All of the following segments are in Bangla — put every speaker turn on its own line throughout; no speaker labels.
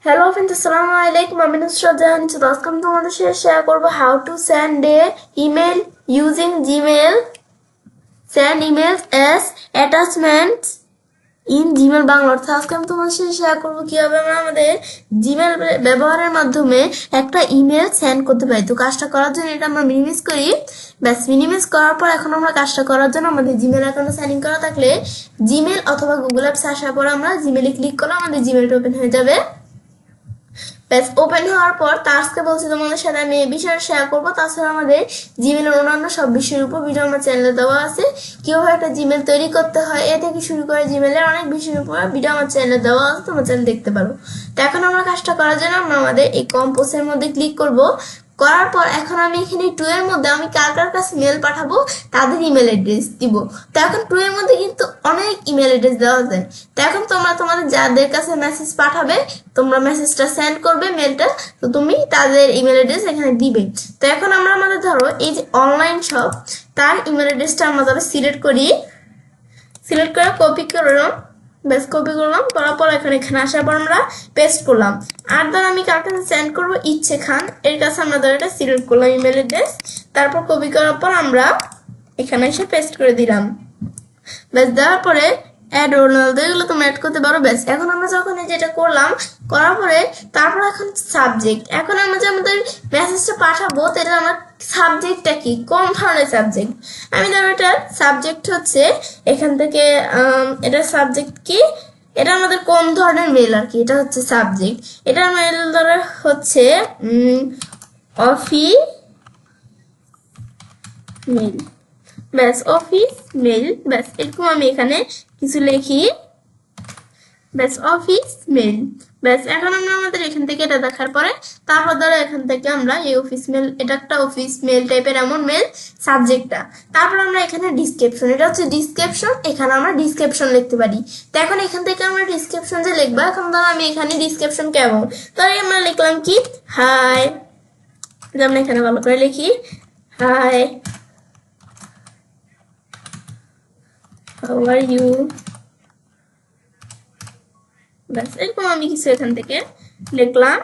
Hello friends, assalamu alaikum. I'm Nusrat Jahan. So আজকে আমি তোমাদের সাথে শেয়ার করব how to send a email using Gmail. Send emails as attachments in Gmail Bangla অর্থাৎ আজকে আমি তোমাদের সাথে শেয়ার করব কিভাবে আমরা আমাদের Gmail ব্যবহারের মাধ্যমে একটা ইমেল সেন্ড করতে পারি। তো কাজটা করার জন্য এটা আমরা মিনিমাইজ করি। ব্যাস মিনিমাইজ করার পর এখন আমরা কাজটা করার জন্য আমাদের জিমেল অ্যাকাউন্টে সাইন ইন করা থাকলে জিমেল অথবা গুগল অ্যাপস আসার পর আমরা জিমেলে ক্লিক করলে আমাদের জিমেলটা ওপেন হয়ে যাবে। ব্যাস ওপেন হওয়ার পর টাস্কে বলছি তোমাদের সাথে আমি এই বিষয়ে শেয়ার করবো। তাছাড়া আমাদের জিমেলের অন্যান্য সব বিষয়ের উপর ভিডিও আমার চ্যানেলে দেওয়া আছে। কিভাবে একটা জিমেল তৈরি করতে হয় এ থেকে শুরু করে জিমেলের অনেক বিষয়ের উপর ভিডিও আমার চ্যানেলে দেওয়া আছে, তোমার চ্যানেল দেখতে পারো। তো এখন আমরা কাজটা করার জন্য আমরা আমাদের এই কম্পোজের মধ্যে ক্লিক করব। করার পর এখন আমি এখানে 2 এর মধ্যে আমি কার কার কাছে মেল পাঠাবো তাদের ইমেল অ্যাড্রেস দিব। তো এখন 2 এর মধ্যে কিন্তু অনেক ইমেল অ্যাড্রেস দেওয়া যায়। তো এখন তোমরা তোমাদের যাদের কাছে মেসেজ পাঠাবে তোমরা মেসেজটা সেন্ড করবে মেলটা, তো তুমি তাদের ইমেল অ্যাড্রেস এখানে দিবে। তো এখন আমরা আমাদের ধরো এই যে অনলাইন শপ তার ইমেল অ্যাড্রেসটা আমরা ধরো সিলেক্ট করে কপি করলাম। ব্যাস কপি করলাম, করার পর এখানে আসার পর আমরা পেস্ট করলাম। আর ধর আমি কার কাছে সেন্ড করবো ইচ্ছে খান এর কাছে আমরা ধর এটা সিলেক্ট করলাম ইমেল অ্যাড্রেস, তারপর কপি করার পর আমরা এখানে এসে পেস্ট করে দিলাম। ব্যাস দেওয়ার পরে অ্যাড রোনালদো এগুলো তোমরা অ্যাড করতে পারো। ব্যাস এখন আমরা যখন যেটা করলাম করার পরে তারপর এখন সাবজেক্ট, এখন আমরা যে আমাদের মেসেজটা পাঠাবো তাহলে আমার সাবজেক্টটা কি, কোন ধরনের সাবজেক্ট। আমি ধরো এটা সাবজেক্ট হচ্ছে এখান থেকে এটা সাবজেক্ট কি, এটা আমাদের কোন ধরনের মেল আর কি, এটা হচ্ছে সাবজেক্ট। এটার মেল ধরো হচ্ছে অফিস মেল। ব্যাস অফিস মেল, ব্যাস এরকম আমি এখানে কিছু লিখি। ব্যাস অফিস মেল। ব্যাস এখন আমরা আমাদের এখান থেকে এটা দেখার পরে তারপর ধরো এখান থেকে আমরা এই অফিস মেল, এটা একটা অফিস মেল টাইপের এমন মেল সাবজেক্টটা। তারপর আমরা এখানে ডিসক্রিপশন, এটা হচ্ছে ডিসক্রিপশন, এখানে আমরা ডিসক্রিপশন লিখতে পারি। তো এখন এখান থেকে আমরা ডিসক্রিপশন যে লিখবো, এখন ধরো আমি এখানে ডিসক্রিপশন কেমন, তাই আমরা লিখলাম কি হাই, আমরা এখানে ভালো করে লিখি হাই, how are you। ব্যাস এরকম আমি কিছু এখান থেকে লিখলাম।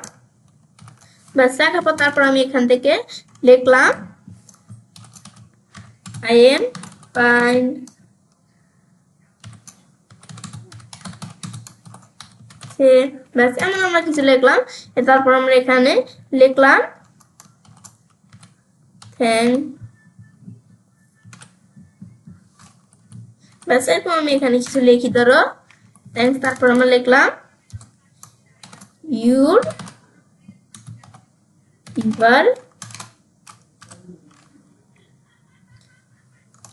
ব্যাস লেখার পর তারপর আমি এখান থেকে লিখলাম I am fine। ব্যাস এমন আমরা কিছু লিখলাম। তারপর আমরা এখানে লিখলাম থ্যাংক। ব্যাস এরকম আমি এখানে কিছু লিখি ধরো থ্যাংকস। তারপর আমরা লিখলাম ইউর এবার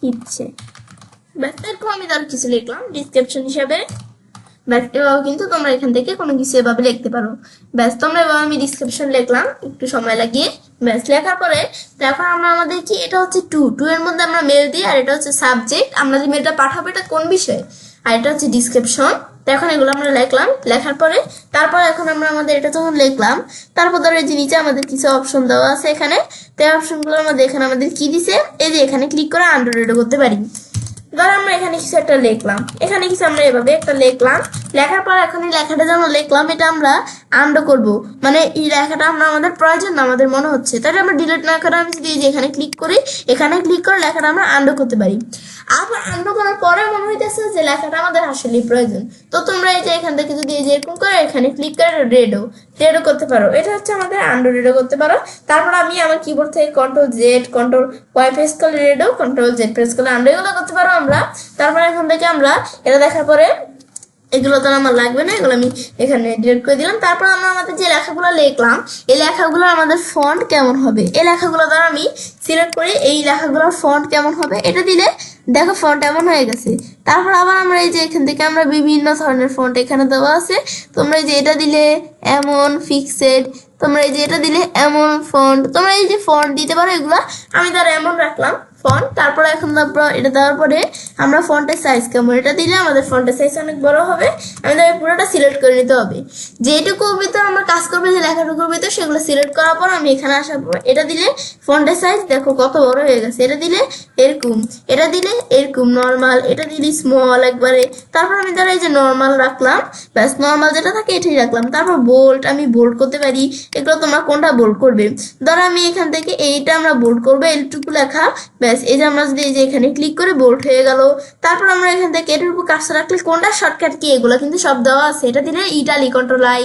ইচ্ছে। ব্যাস এরকম আমি ধরো কিছু লিখলাম ডিসক্রিপশন হিসাবে। ব্যাস এভাবে কিন্তু তোমরা এখান থেকে কোনো কিছু এভাবে লিখতে পারো। ব্যাস তোমরা এভাবে আমি ডিসক্রিপশন লিখলাম একটু সময় লাগিয়ে। ব্যাস লেখার পরে তারপর আমরা আমাদের কি, এটা হচ্ছে 2 এর মধ্যে আমরা মেল দিই, আর এটা হচ্ছে সাবজেক্ট, আমরা যে মেলটা পাঠাবো এটা কোন বিষয়, আর এটা হচ্ছে ডিসক্রিপশন। তো এখন এগুলো আমরা লিখলাম। লেখার পরে তারপর এখন আমরা আমাদের এটা যখন লিখলাম তারপর ধরো এই যে নিচে আমাদের কিছু অপশন দেওয়া আছে এখানে, তো অপশনগুলোর মধ্যে এখানে আমাদের কি দিছে, এই যে এখানে ক্লিক করে আন্ডাররেডও করতে পারি। ধর আমরা এখানে কিছু একটা লিখলাম, এখানে কিছু আমরা এভাবে একটা লিখলাম। লেখার পর এখন এই লেখাটা যখন লিখলাম এটা আমরা আন্ডো করব, মানে এই লেখাটা আমরা আমাদের প্রয়োজন না আমাদের মনে হচ্ছে, তাহলে আমরা ডিলিট না করে আমি যদি এখানে ক্লিক করি, এখানে ক্লিক করে লেখাটা আমরা আন্ডো করতে পারি। আবার আন্ডো করার পরে মনে হইতেছে যে লেখাটা আমাদের আসলে প্রয়োজন, তো তোমরা এই যে এখান থেকে যদি এই যে এরকম করে এখানে ক্লিক করে রেডও করতে পারো। এটা হচ্ছে আমাদের আন্ডো রেডও করতে পারো। তারপর আমি আমার কিবোর্ড থেকে কন্ট্রোল-Z কন্ট্রোল-Y প্রেস করলে রেডও, কন্ট্রোল-Z প্রেস করলে আন্ডো, এগুলো করতে পারো আমরা। তারপর এখান থেকে আমরা এটা দেখার পরে এগুলো তো আমার লাগবে না, এগুলো আমি এখানে ডিলিট করে দিলাম। তারপর আমরা আমাদের যে লেখাগুলো লিখলাম এই লেখাগুলো আমাদের ফন্ট কেমন হবে, এই লেখাগুলো দ্বারা আমি সিলেক্ট করি এই লেখাগুলোর ফন্ট কেমন হবে, এটা দিলে দেখো ফন্ট এমন হয়ে গেছে। তারপর আবার আমরা এই যে এখান থেকে আমরা বিভিন্ন ধরনের ফন্ট এখানে দেওয়া আছে, তোমরা এই যে এটা দিলে এমন ফিক্সেড, তোমরা এই যে এটা দিলে এমন ফন্ট, তোমরা এই যে ফন্ট দিতে পারো এগুলা। আমি ধরো এমন রাখলাম ফন্ট। তারপরে এখন এটা দেওয়ার পরে আমরা ফন্টের সাইজ কেমন এটা দিলে আমাদের ফন্টের সাইজ অনেক বড় হবে। আমাদের পুরোটা সিলেক্ট করে নিতে হবে, যেটুকু ভিতর আমরা কাজ করবে যে লেখাটুকুর ভিতর সেগুলো সিলেক্ট করার পর আমি এখানে আসার পর এটা দিলে ফন্টের সাইজ দেখো কত বড় হয়ে গেছে। এটা দিলে এরকম, এটা দিলে এরকম নর্মাল, এটা দিলে স্মল একবারে। তারপর আমি ধরো এই যে নর্মাল রাখলাম, ব্যাস নর্মাল যেটা থাকে এটাই রাখলাম। তারপর বোল্ড, আমি বোল্ড করতে পারি। এগুলো তোমরা কোনটা বোল্ড করবে, ধরো আমি এখান থেকে এইটা আমরা বোল্ড করবো, এইটুকু লেখা, ব্যাস এই যে আমরা যদি এই যে এখানে ক্লিক করে বোল্ড হয়ে গেল। তারপর আমরা এখান থেকে এটার উপর কাজটা রাখলে কোনটা শর্টকাট কি এগুলো কিন্তু সব দেওয়া আছে। এটা দিলে italic, control I,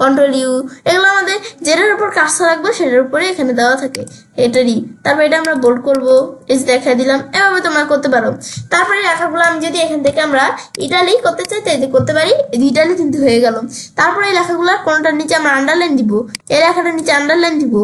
control U, এগুলো আমাদের যেটার উপর কাজটা রাখবো সেটার উপরে এখানে দেওয়া থাকে এটারই। তারপর এটা আমরা বোল্ড করবো, এই যে দেখা দিলাম, এভাবে তোমরা করতে পারো। তারপরে লেখাগুলো আমি যদি এখান থেকে আমরা ইটালি করতে চাই তাই করতে পারি, ইটালি কিন্তু হয়ে গেল। তারপরে এই লেখাগুলোর কোনটার নিচে আমরা আন্ডারলাইন দিব, এই লেখাটার নিচে আন্ডারলাইন দিব,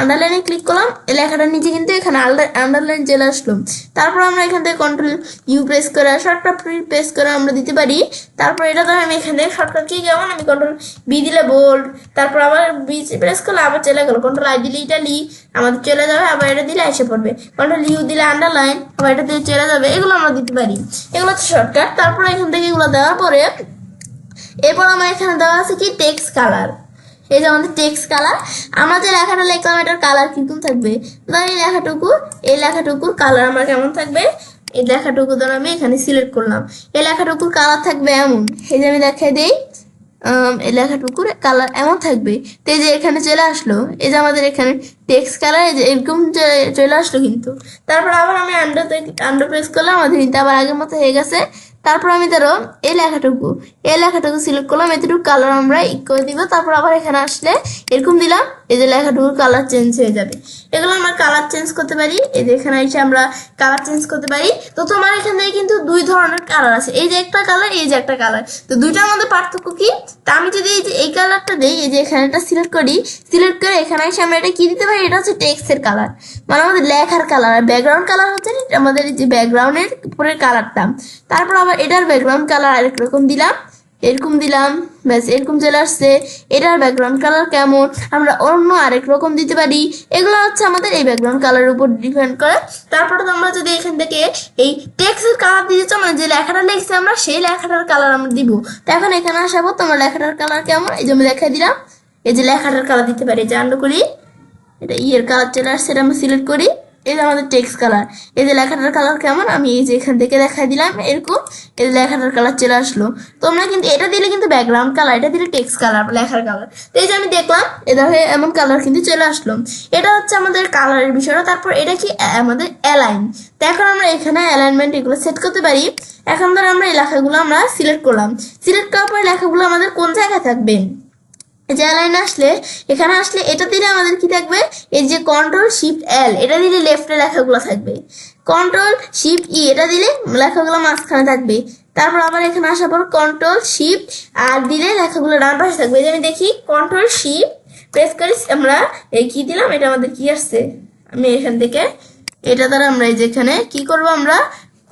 আন্ডারলাইনে ক্লিক করলাম, এই লেখাটার নিচে কিন্তু এখানে আন্ডারলাইন চলে আসলো। তারপর আমরা এখান থেকে কন্ট্রোল ইউ প্রেস করে শর্টকাট প্রেস করে আমরা দিতে পারি। তারপর এটা তো আমি এখানে শর্টকাট কি কেমন, আমি কন্ট্রোল বি দিলে বোল্ড, তারপর আবার বি প্রেস করলে আবার চলে গেল, কন্ট্রোল আই দিলে ইটালি আমাদের চলে যাবে, আবার এটা দিলে এসে পড়বে, কন্ট্রোল ইউ দিলে আন্ডারলাইন, আবার এটা দিয়ে চলে যাবে। এগুলো আমরা দিতে পারি, এগুলো হচ্ছে শর্টকাট। তারপর এখান থেকে এগুলো দেওয়ার পরে এরপর আমার এখানে দেওয়া আছে কি টেক্সট কালার। এই যে আমাদের টেক্সট কালার, আমরা যে লেখাটা লিখলাম এটার কালার কিরকম থাকবে, ধর এই লেখাটুকুর কালার আমার কেমন থাকবে, এই লেখাটুকু ধর আমি এখানে সিলেক্ট করলাম, এই লেখাটুকুর কালার থাকবে এমন। এই যে আমি দেখাই দিই, এই লেখাটুকুর কালার এমন থাকবে। তো এই যে এখানে চলে আসলো, এই যে আমাদের এখানে টেক্সট কালার এই যে এরকম চলে আসলো কিন্তু। তারপর আবার আমি আন্ডার প্রেস করলাম, আমাদের কিন্তু আবার আগের মতো হয়ে গেছে। তারপর আমি ধরো এই লেখাটুকু সিলেক্ট করলাম, এতটুকু কালার আমরা করে দিব। তারপর আবার এখানে আসলে এরকম দিলাম, এই যে লেখাটুকুর কালার চেঞ্জ হয়ে যাবে। এগুলো আমরা কালার চেঞ্জ করতে পারি, এই যে এখানে এসে আমরা কালার চেঞ্জ করতে পারি। তো তোমার এখান থেকে কিন্তু দুই ধরনের কালার আছে, এই যে একটা কালার, এই যে একটা কালার। তো দুইটার মধ্যে পার্থক্য কি, তা আমি যদি এই যে এই কালারটা দিই, এই যে এখানে এটা সিলেক্ট করি, সিলেক্ট করে এখানে এসে আমরা এটা কি দিতে পারি, এটা হচ্ছে টেক্সটের কালার, মানে আমাদের লেখার কালার। আর ব্যাকগ্রাউন্ড কালার হচ্ছে আমাদের এই যে ব্যাকগ্রাউন্ডের উপরের কালারটা। তারপর আবার এটার ব্যাকগ্রাউন্ড কালার আরেক রকম দিলাম, এরকম দিলাম, ব্যাস এরকম চলে আসছে। এটার ব্যাকগ্রাউন্ড কালার কেমন আমরা অন্য আরেক রকম দিতে পারি। এগুলো হচ্ছে আমাদের এই ব্যাকগ্রাউন্ড কালারের উপর ডিপেন্ড করে। তারপরে তোমরা যদি এখান থেকে এই টেক্সটের কালার দিয়েছো, মানে যে লেখাটা লিখছি আমরা সেই লেখাটার কালার আমরা দিব। তো এখন এখানে আসাবো, তোমার লেখাটার কালার কেমন, এই যে আমি দেখাই দিলাম, এই যে লেখাটার কালার দিতে পারি, যে আন্ডু করি, এটা ইয়ের কালার চলে আসছে, এটা আমি সিলেক্ট করি, এই যে আমাদের টেক্সট কালার। এই যে লেখাটার কালার কেমন আমি এই যে এখান থেকে দেখাই দিলাম, এরকম এই যে লেখাটার কালার চলে আসলো। তোমরা কিন্তু এটা দিলে কিন্তু ব্যাকগ্রাউন্ড কালার, এটা দিলে টেক্সট কালার, লেখার কালার। তো এই যে আমি দেখলাম এটা হয়ে এমন কালার কিন্তু চলে আসলো। এটা হচ্ছে আমাদের কালারের বিষয়টা। তারপর এটা কি আমাদের অ্যালাইন। তো এখন আমরা এখানে অ্যালাইনমেন্ট এগুলো সেট করতে পারি। এখন ধর আমরা এই লেখাগুলো আমরা সিলেক্ট করলাম, সিলেক্ট করার পর লেখাগুলো আমাদের কোন জায়গায় থাকবে, যে লাইন আসলে এখানে আসলে এটা দিলে আমাদের কি থাকবে, এই যে কন্ট্রোল শিফট এল, এটা দিলে লেফটে লেখাগুলো থাকবে, কন্ট্রোল শিফট ই এটা দিলে লেখাগুলো মাঝখানে থাকবে। তারপর আবার এখানে আসার পর কন্ট্রোল শিফট আর দিলে লেখাগুলো ডান পাশে থাকবে। এই যে আমি দেখি কন্ট্রোল শিফট প্রেস করি, আমরা এই কি দিলাম, এটা আমাদের কি আসছে, আমি এখান থেকে এটা দ্বারা আমরা এই যে এখানে কি করব, আমরা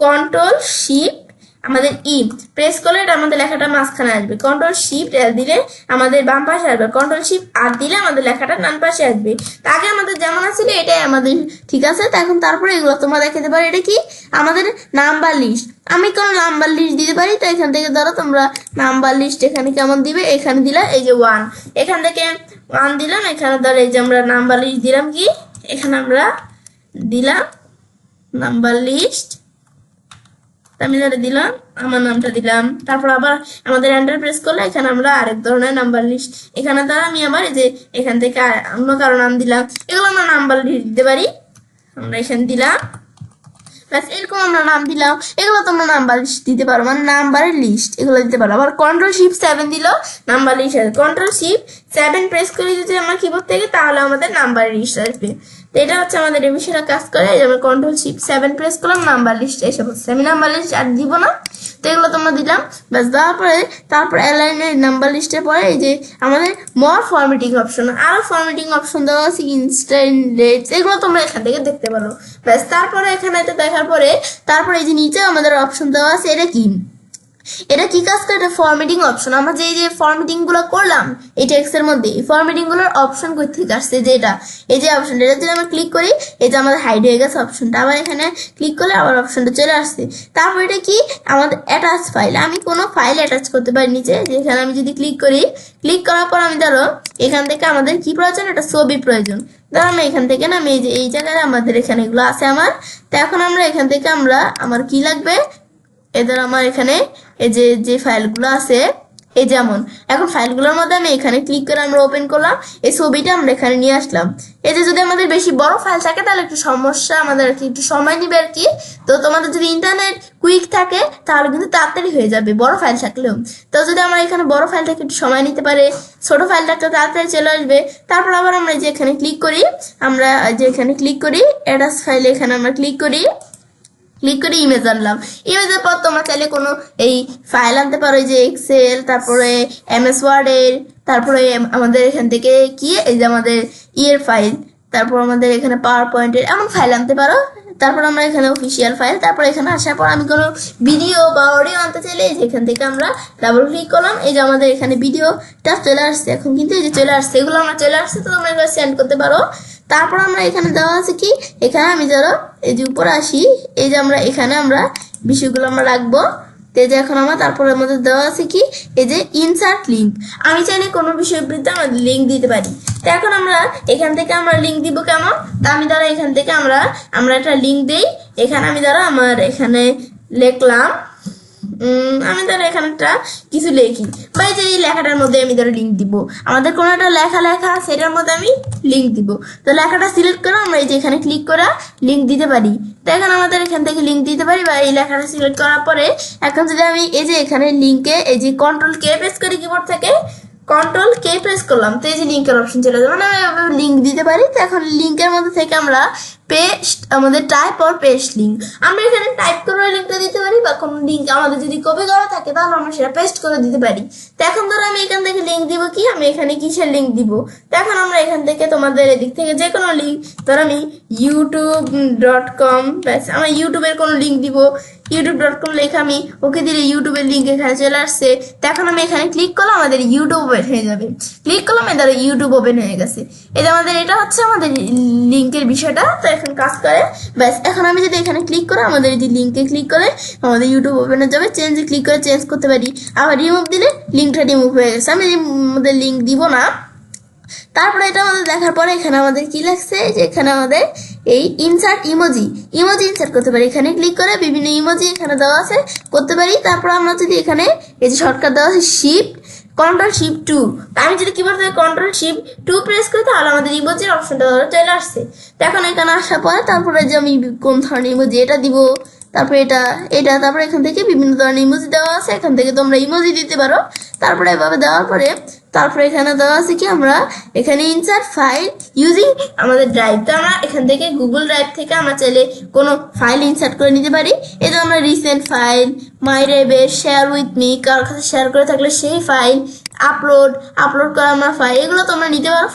কন্ট্রোল শিফট আমাদের ই প্রেস করলে এটা আমাদের লেখাটা মাঝখানে আসবে, কন্ট্রোল শিফট এল দিলে আমাদের বাম পাশে আসবে, কন্ট্রোল শিফট আর দিলে আমাদের লেখাটা ডান পাশে আসবে। তা আগে আমাদের যেমন আছিল এটাই আমাদের ঠিক আছে। তো এখন তারপরে এগুলো তোমরা দেখাতে পারো, এটা কি আমাদের নাম্বার লিস্ট, আমি কোনো নাম্বার লিস্ট দিতে পারি। তো এখান থেকে ধরো তোমরা নাম্বার লিস্ট এখানে কেমন দিবে, এখানে দিলা এই যে 1, এখান থেকে 1 দিলাম, এখানে ধরো এই যে আমরা নাম্বার লিস্ট দিলাম কি, এখানে আমরা দিলাম নাম্বার লিস্ট, আমি ধরে দিলাম আমার নামটা দিলাম। তারপর আবার আমাদের এন্টার প্রেস করলে এখানে আমরা আরেক ধরনের নাম্বার লিস্ট, এখানে দ্বারা আমি আবার এই যে এখান থেকে অন্য কারো নাম দিলাম, এগুলো আমরা নাম্বার লিস্ট দিতে পারি। আমরা এখানে দিলাম, ব্যাস এরকম আমরা নাম দিলাম। এগুলো তোমরা নাম্বার লিস্ট দিতে পারো, মানে নাম্বারের লিস্ট এগুলো দিতে পারো। আবার কন্ট্রোল শিফট 7 দিলেও নাম্বার লিস্ট আসবে, কন্ট্রোল শিফট 7 প্রেস করে যদি আমরা কিবোর্ড থেকে, তাহলে আমাদের নাম্বার লিস্ট আসবে। তো এটা হচ্ছে আমাদের এই বিষয়টা কাজ করে। এই যে আমরা কন্ট্রোল শিফট 7 প্রেস করলাম, নাম্বার লিস্ট এসে পড়ছে, আমি নাম্বার লিস্ট আর দিব না। তো এগুলো তোমরা দিলাম, ব্যাস দেওয়ার পরে তারপর অ্যালাইনের নাম্বার লিস্টের পরে এই যে আমাদের মোর ফরম্যাটিং অপশন, আরো ফরম্যাটিং অপশন দেওয়া আছে, ইনস্ট্যান্ট রেটস, এগুলো তোমরা এখান থেকে দেখতে পারো। ব্যাস তারপরে এখানে দেখার পরে তারপরে এই যে নিচে আমাদের অপশন দেওয়া আছে, এটা কি এটা কি কাজ করে? এটা ফরম্যাটিং অপশন। আমরা যে ফরম্যাটিং গুলো করলাম এই টেক্সট এর মধ্যে, এই ফরম্যাটিং গুলোর অপশন কই থেকে আসছে? যে এটা, এই যে অপশনটা, এটা যদি আমরা ক্লিক করি, এই যে আমাদের হাইড হয়ে গেছে অপশনটা, আবার এখানে ক্লিক করলে আবার অপশনটা চলে আসছে। তারপর এটা কি? আমাদের অ্যাটাচ ফাইল। আমি কোনো ফাইল অ্যাটাচ করতে পারি নিচে, যেখানে আমি যদি ক্লিক করি, ক্লিক করার পর আমি ধরো এখান থেকে আমাদের কি প্রয়োজন? একটা ছবি প্রয়োজন। ধরো আমি এখান থেকে না, আমি এই জায়গায় আমাদের এখানে এগুলো আছে আমার। তো এখন আমরা এখান থেকে আমার কি লাগবে? এদের আমার এখানে এই যে ফাইলগুলো আছে, এই যেমন এখন ফাইলগুলোর মধ্যে আমি এখানে ক্লিক করে আমরা ওপেন করলাম, এই ছবিটা আমরা এখানে নিয়ে আসলাম। এই যে যদি আমাদের বেশি বড় ফাইল থাকে তাহলে একটু সমস্যা, আমাদের আর কি একটু সময় নিবে আর কি। তো তোমাদের যদি ইন্টারনেট কুইক থাকে তাহলে কিন্তু তাড়াতাড়ি হয়ে যাবে বড় ফাইল থাকলেও। তো যদি আমরা এখানে বড় ফাইল থাকে একটু সময় নিতে পারে, ছোট ফাইলটা তো তাড়াতাড়ি চলে আসবে। তারপর আবার আমরা যে এখানে ক্লিক করি, আমরা যে এখানে ক্লিক করি অ্যাটাচ ফাইলে, এখানে আমরা ক্লিক করি ইমেজ আনলাম। ইমেজের পর তোমরা চাইলে কোনো এই ফাইল আনতে পারো, এই যে এক্সেল, তারপরে MS ওয়ার্ডের, তারপরে আমাদের এখান থেকে কি এই যে আমাদের ইয়ের ফাইল, তারপর আমাদের এখানে পাওয়ার পয়েন্টের এমন ফাইল আনতে পারো। তারপর আমরা এখানে অফিসিয়াল ফাইল, তারপর এখানে আসার পর আমি কোনো ভিডিও বা অডিও আনতে চাইলে এই যে এখান থেকে আমরা ডাবল ক্লিক করলাম, এই যে আমাদের এখানে ভিডিওটা চলে আসছে। এখন কিন্তু এই যে চলে আসছে, এগুলো আমরা চলে আসছে, তো তোমরা এগুলো সেন্ড করতে পারো। তারপর আমরা এখানে দেওয়া আছে কি, এখানে আমি ধরো এই যে উপরে আসি, এই যে আমরা এখানে আমরা বিষয়গুলো আমরা রাখবো। তো এই যে এখন আমার তারপরে আমাদের দেওয়া আছে কি, এই যে ইনসার্ট লিঙ্ক। আমি চাইলে কোনো বিষয়ের বিরুদ্ধে আমাদের লিঙ্ক দিতে পারি। তো এখন আমরা এখান থেকে আমরা লিঙ্ক দিব কেমন? তা আমি ধরো এখান থেকে আমরা একটা লিঙ্ক দেই। এখানে আমি ধরো আমার এখানে লিখলাম, আমি ধরো এখানটা কিছু লিখি, বা এই যে এই লেখাটার মধ্যে আমি ধরো লিঙ্ক দিব। আমাদের কোনো একটা লেখা সেটার মধ্যে আমি লিঙ্ক দিব। তো লেখাটা সিলেক্ট করে আমরা এই যে এখানে ক্লিক করে লিঙ্ক দিতে পারি। তো এখন আমাদের এখান থেকে লিঙ্ক দিতে পারি, বা এই লেখাটা সিলেক্ট করার পরে এখন যদি আমি এই যে এখানে লিঙ্কে এই যে Ctrl+K প্রেস করি কিবোর্ড থেকে, Ctrl+K প্রেস করলাম, তো এই যে লিঙ্কের অপশন চলে যাবে, মানে আমি লিঙ্ক দিতে পারি। তো এখন লিঙ্কের মধ্যে থেকে আমরা পেস্ট, আমাদের টাইপ অর পেস্ট লিঙ্ক, আমরা এখানে টাইপ করে লিঙ্কটা দিতে পারি, বা কোনো লিঙ্ক আমাদের যদি কপি করা থাকে তাহলে আমরা সেটা পেস্ট করে দিতে পারি। তো এখন ধরো আমি এখান থেকে লিঙ্ক দিব কি, আমি এখানে কিসের লিঙ্ক দিব? তো এখন আমরা এখান থেকে তোমাদের এদিক থেকে যে কোনো লিঙ্ক, ধরো আমি youtube.com, আমার ইউটিউবের কোনো লিঙ্ক দিব, youtube.com লেখা আমি ওকে দিলে ইউটিউবের লিঙ্ক এখানে চলে আসছে। তো এখন আমি এখানে ক্লিক করলাম, আমাদের ইউটিউব ওপেন হয়ে যাবে। ক্লিক করলাম, ধরো ইউটিউব ওপেন হয়ে গেছে। এটা আমাদের, এটা হচ্ছে আমাদের লিঙ্কের বিষয়টা। তো এখন কাজ করে, ব্যাস। এখন আমি যদি এখানে ক্লিক করে আমাদের এই যে লিঙ্কে ক্লিক করে আমাদের ইউটিউব ওপেন হয়ে যাবে। চেঞ্জে ক্লিক করে চেঞ্জ করতে পারি, আবার রিমুভ দিলে লিঙ্কটা রিমুভ হয়ে গেছে। আমি আমাদের লিঙ্ক দিব না। তারপরে এটা আমাদের দেখার পরে এখানে আমাদের কি লাগছে, যে এখানে আমাদের এই ইনসার্ট ইমোজি ইনসার্ট করতে পারি। এখানে ক্লিক করে বিভিন্ন ইমোজি এখানে দেওয়া আছে করতে পারি। তারপর আমরা যদি এখানে এই যে শর্টকাট দেওয়া আছে Ctrl+Shift+2, আমি যদি কিবোর্ড থেকে Ctrl+Shift+2 প্রেস করি তাহলে আমাদের ইমোজির অপশনটা চলে আসছে। তো এখন এখানে আসার পরে তারপরে যে আমি কোন ধরনের ইমোজি এটা দিব, তারপরে এটা তারপরে এখান থেকে বিভিন্ন ধরনের ইমোজি দেওয়া আছে, এখান থেকে তোমরা ইমোজি দিতে পারো। তারপরে এভাবে দেওয়ার পরে তারপরে এখানে দেওয়া আছে কি, আমরা এখানে ইনসার্ট ফাইল ইউজিং আমাদের ড্রাইভ। তো আমরা এখান থেকে গুগল ড্রাইভ থেকে আমরা চাইলে কোনো ফাইল ইনসার্ট করে নিতে পারি। এই যে আমরা রিসেন্ট ফাইল, মাই ড্রাইভে শেয়ার উইথ মি, কার কাছে শেয়ার করে থাকলে সেই ফাইল, আপলোড করা আমার ফাইল, এগুলো তোমরা নিতে পারো।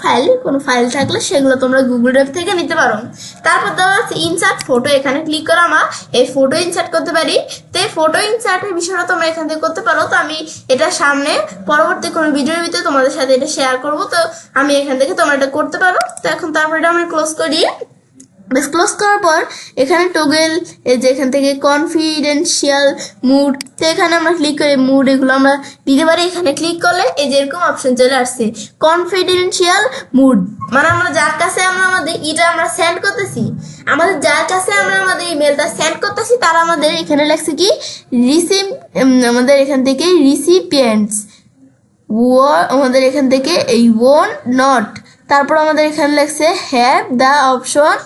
কোনো ফাইল থাকলে সেগুলো তোমরা গুগল ড্রাইভ থেকে নিতে পারো। তারপর দেওয়া আছে ইনসার্ট ফটো, এখানে ক্লিক করে আমরা এই ফটো ইনসার্ট করতে পারি। তো এই ফটো ইনসার্টের বিষয়টা তোমরা এখান থেকে করতে পারো। তো আমি এটা সামনে পরবর্তী কোনো ভিডিওর ভিতরে তোমাদের সাথে এটা শেয়ার করবো। তো আমি এখান থেকে তোমরা এটা করতে পারো। তো এখন তারপর এটা আমি ক্লোজ করি। বেশ, ক্লোজ করার পর এখানে টগল, এই যে এখান থেকে কনফিডেন্সিয়াল মুড, তো এখানে আমরা ক্লিক করে মুড এগুলো আমরা দিতে পারি। এখানে ক্লিক করলে এই যে এরকম অপশন চলে আসছে কনফিডেন্সিয়াল মুড, মানে আমরা যার কাছে আমাদের এটা আমরা সেন্ড করতেছি, আমাদের যার কাছে আমাদের ইমেলটা সেন্ড করতেছি তারা আমাদের এখানে লেখছে কি আমাদের এখান থেকে রিসিপিয়েন্টস আমাদের এখান থেকে এই ওন নট, তারপর আমাদের এখানে লেখছে have the option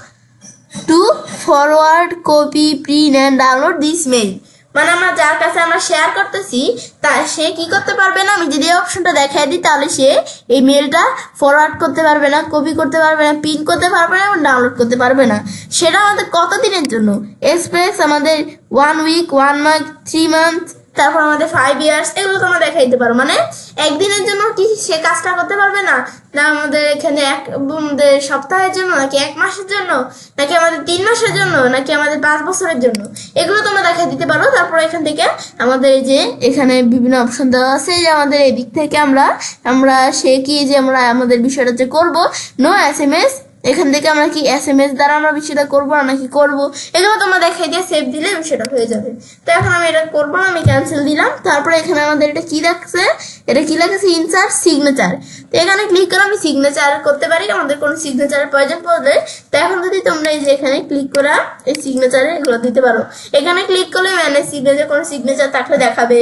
to forward, copy, print and download this mail, মানে আমরা যার কাছে আমরা শেয়ার করতেছি তা সে কি করতে পারবে না, আমি যদি এই অপশনটা দেখাই দিই তাহলে সে এই মেলটা ফরওয়ার্ড করতে পারবে না, কপি করতে পারবে না, প্রিন্ট করতে পারবে না এবং ডাউনলোড করতে পারবে না। সেটা আমাদের কত দিনের জন্য? এক্সপ্রেস আমাদের 1 উইক, 1 মান্থ, 3 মান্থ, তারপর আমাদের 5 ইয়ার্স, এগুলো তোমরা দেখাই দিতে পারো। মানে একদিনের জন্য কি সে কাজটা করতে পারবে না, না আমাদের এখানে আমাদের সপ্তাহের জন্য, নাকি 1 মাসের জন্য, নাকি আমাদের 3 মাসের জন্য, নাকি আমাদের 5 বছরের জন্য, এগুলো তোমরা দেখাই দিতে পারো। তারপর এখান থেকে আমাদের এই যে এখানে বিভিন্ন অপশন দেওয়া আছে, যে আমাদের এদিক থেকে আমরা সে কি যে আমরা আমাদের বিষয়টা যে করবো, নো SMS, এখান থেকে আমরা কি SMS দ্বারা আমরা বিষয়টা করবো না নাকি করবো, এগুলো তোমরা দেখাই দিয়ে সেভ দিলে বিষয়টা হয়ে যাবে। তো এখন আমি এটা করবো না, আমি ক্যান্সেল দিলাম। তারপরে এখানে আমাদের এটা কি লাগছে, এটা কি লাগছে, ইনসার্ট সিগনেচার। তো এখানে ক্লিক করে আমি সিগনেচার করতে পারি, আমাদের কোনো সিগনেচারের প্রয়োজন পড়লে। তো এখন যদি তোমরা এই যে এখানে ক্লিক করা এই সিগনেচারে এগুলো দিতে পারো। এখানে ক্লিক করলে ম্যানেজ সিগনেচার, কোনো সিগনেচার থাকলে দেখাবে।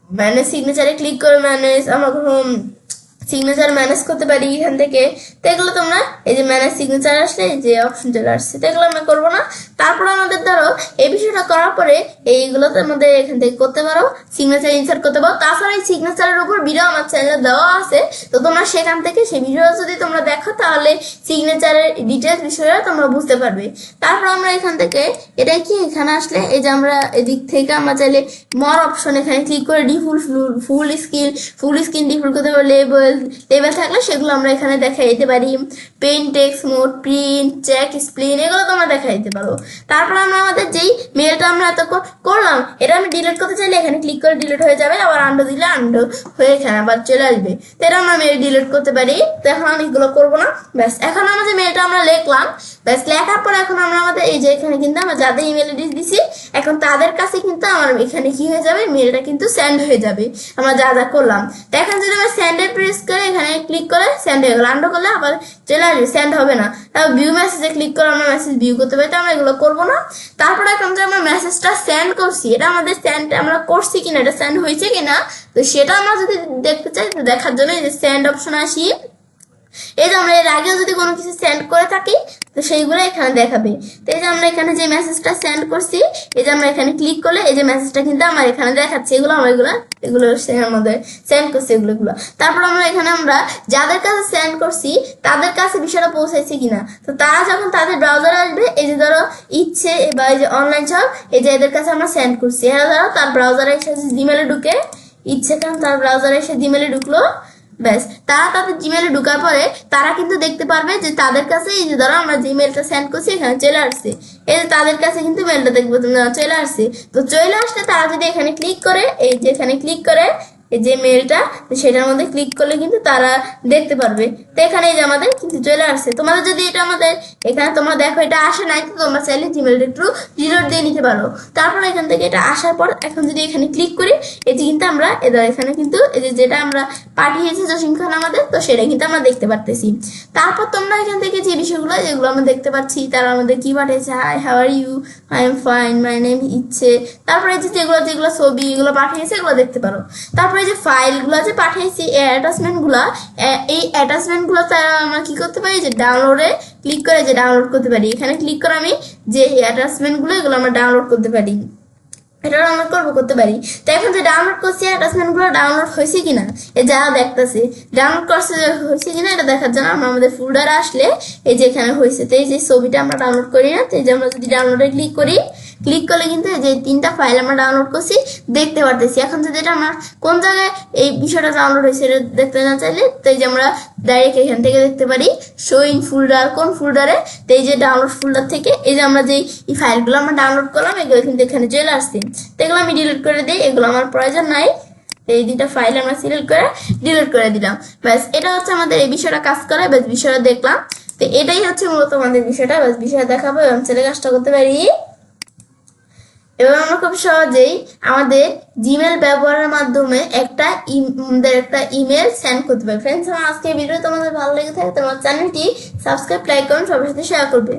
ম্যানেজ সিগনেচারে ক্লিক করে ম্যানেজ, আমরা সিগনেচার ম্যানেজ করতে পারি এখান থেকে। তো এগুলো তোমরা এই যে ম্যানেজ সিগনেচার আসলে এই যে অপশন চলে আসছে, তো এগুলো আমরা করবো না। তারপর আমাদের ধরো এই বিষয়টা করার পরে এইগুলো আমাদের এখান থেকে করতে পারো, সিগনেচার ইনসার্ট করতে পারো। তাছাড়া এই সিগনেচারের উপর ভিডিও আমার চ্যানেলে দেওয়া আছে, তো তোমরা সেখান থেকে সেই ভিডিও যদি তোমরা দেখো তাহলে সিগনেচারের ডিটেলস বিষয়ে তোমরা বুঝতে পারবে। তারপর আমরা এখান থেকে এটাই কি এখানে আসলে এই যে আমরা এদিক থেকে আমরা চাইলে মর অপশন এখানে ক্লিক করে ফুল স্ক্রিন ডিফুল করতে পারো। লেবেল থাকলে সেগুলো আমরা এখানে দেখাই দিতে পারি। Paint, text mode, print, check, স্প্লিন, এগুলো তোমরা দেখাই দিতে পারো। তারপর আমরা আমাদের যেই মেলটা আমরা এত করলাম, এটা আমি ডিলিট করতে চাইলে এখানে ক্লিক করে ডিলিট হয়ে যাবে, আবার আন্ডো দিলে আন্ডো হয়ে এখানে আবার চলে আসবে। তো এটা আমরা মেল ডিলিট করতে পারি। তো এখন আমি এগুলো করবো না। ব্যাস এখন আমরা যে মেলটা আমরা লিখলাম, ব্যাস লেখার পর এখন আমরা আমাদের এই যে এখানে কিন্তু আমরা যাদের ইমেল এড্রেস দিছি এখন তাদের কাছে কিন্তু আমার এখানে কি হয়ে যাবে, মেলটা কিন্তু সেন্ড হয়ে যাবে আমরা যা যা করলাম। তো এখন যদি আমরা সেন্ডে প্রেস করে এখানে ক্লিক করে সেন্ড হয়ে গেল, আন্ডো করলে আবার চলে আসবে, সেন্ড হবে না। তারপর ভিউ মেসেজে ক্লিক করে আমরা মেসেজ ভিউ করতে পারি। তো আমরা এগুলো করবো না। তারপরে এখন যে আমরা মেসেজটা সেন্ড করছি, এটা আমাদের সেন্ড আমরা করছি কিনা, এটা সেন্ড হয়েছে কিনা, তো সেটা আমরা যদি দেখতে চাই, তো দেখার জন্য এই যে সেন্ড অপশন আসি। এই যে আমরা এর আগেও যদি কোনো কিছু সেন্ড করে থাকি তো সেইগুলো এখানে দেখাবে। তো এই যে আমরা এখানে যে মেসেজটা সেন্ড করছি, এই যে আমরা এখানে ক্লিক করলে এই যে মেসেজটা কিন্তু আমার এখানে দেখাচ্ছে, এগুলো আমরা এগুলো আমাদের সেন্ড করছি এগুলো। তারপর আমরা এখানে আমরা যাদের কাছে সেন্ড করছি তাদের কাছে বিষয়টা পৌঁছাইছে কিনা, তো তারা যখন তাদের ব্রাউজারে আসবে, এই যে ধরো ইচ্ছে বা এই যে অনলাইন শপ, এই যে এদের কাছে আমরা সেন্ড করছি, এরা ধরো তার ব্রাউজারে এসে জিমেলে ঢুকে, ইচ্ছে কারণ তার ব্রাউজারে এসে জিমেলে ঢুকলো, ব্যাস তারা তাদের জিমেলে ঢুকার পরে তারা কিন্তু দেখতে পারবে যে তাদের কাছে এই যে ধরো আমরা যে মেলটা সেন্ড করছি এখানে চলে আসছে, এই যে তাদের কাছে কিন্তু মেলটা দেখবো চলে আসছে। তো চলে আসলে তারা যদি এখানে ক্লিক করে, এই যে এখানে ক্লিক করে এই যে মেলটা, সেটার মধ্যে ক্লিক করলে কিন্তু তারা দেখতে পারবে। তো এখানে এই যে আমাদের কিন্তু চলে আসছে। তোমাদের যদি এটা আমাদের এখানে তোমরা দেখো এটা আসে নাই, তো তোমরা চাইলে জিমেলটা একটু রিলোড দিয়ে নিতে পারো। তারপর এখান থেকে এটা আসার পর এখন যদি এখানে ক্লিক করি, এই যে কিন্তু আমরা এখানে কিন্তু এই যে যেটা আমরা পাঠিয়েছি জসিম খান আমাদের, তো সেটা কিন্তু আমরা দেখতে পারতেছি। তারপর তোমরা এখান থেকে যে বিষয়গুলো যেগুলো আমরা দেখতে পাচ্ছি, তারা আমাদের কি পাঠিয়েছে, hi how are you, I am fine, my name ইচ্ছে। তারপরে এই যে যেগুলো ছবি এগুলো পাঠিয়েছে এগুলো দেখতে পারো। তারপরে যে ফাইলগুলো যে পাঠিয়েছি এই অ্যাটাচমেন্টগুলো তারা আমরা কি করতে পারি, যে ডাউনলোডে ক্লিক করে যে ডাউনলোড করতে পারি। এখানে ক্লিক করে আমি যে অ্যাটাচমেন্টগুলো এগুলো আমরা ডাউনলোড করতে পারি, এটা ডাউনলোড করতে পারি। তো এখন যে ডাউনলোড করছি অ্যাটাচমেন্টগুলো ডাউনলোড হয়েছে কিনা এই যারা দেখতেছে ডাউনলোড করছে হয়েছে কিনা এটা দেখার জন্য আমরা আমাদের ফোল্ডারে আসলে এই যে এখানে হয়েছে, তো এই যে ছবিটা আমরা ডাউনলোড করি না, তো এই যে আমরা যদি ডাউনলোডে ক্লিক করলে কিন্তু এই যে 3টা ফাইল আমরা ডাউনলোড করছি দেখতে পারতেছি। এখন যদি এটা আমার কোন জায়গায় এই বিষয়টা ডাউনলোড হয়েছে এটা দেখতে না চাইলে, তো এই যে আমরা ডাইরেক্ট এখান থেকে দেখতে পারি শো ইন ফোল্ডার, কোন ফোল্ডারে, তো এই যে ডাউনলোড ফোল্ডার থেকে এই যে আমরা যে এই ফাইলগুলো আমরা ডাউনলোড করলাম এগুলো কিন্তু এখানে চলে আসছে। তো এগুলো আমি ডিলিট করে দিই, এগুলো আমার প্রয়োজন নাই। এই 2টা ফাইল আমরা সিলেক্ট করে ডিলিট করে দিলাম। ব্যাস এটা হচ্ছে আমাদের এই বিষয়টা কাজ করে, ব্যাস বিষয়টা দেখলাম। তো এটাই হচ্ছে মূলত আমাদের বিষয়টা, ব্যাস বিষয়টা দেখাবো এবং ছেলে কাজটা করতে পারি। এবার আমরা খুব সহজেই আমাদের জিমেল ব্যবহারের মাধ্যমে একটা ইমেল সেন্ড করতে পারি। ফ্রেন্ডস, আমার আজকে ভিডিও তোমাদের ভালো লেগে থাকে তোমার চ্যানেলটি সাবস্ক্রাইব, লাইক, কমেন্ট সবার সাথে শেয়ার করবে।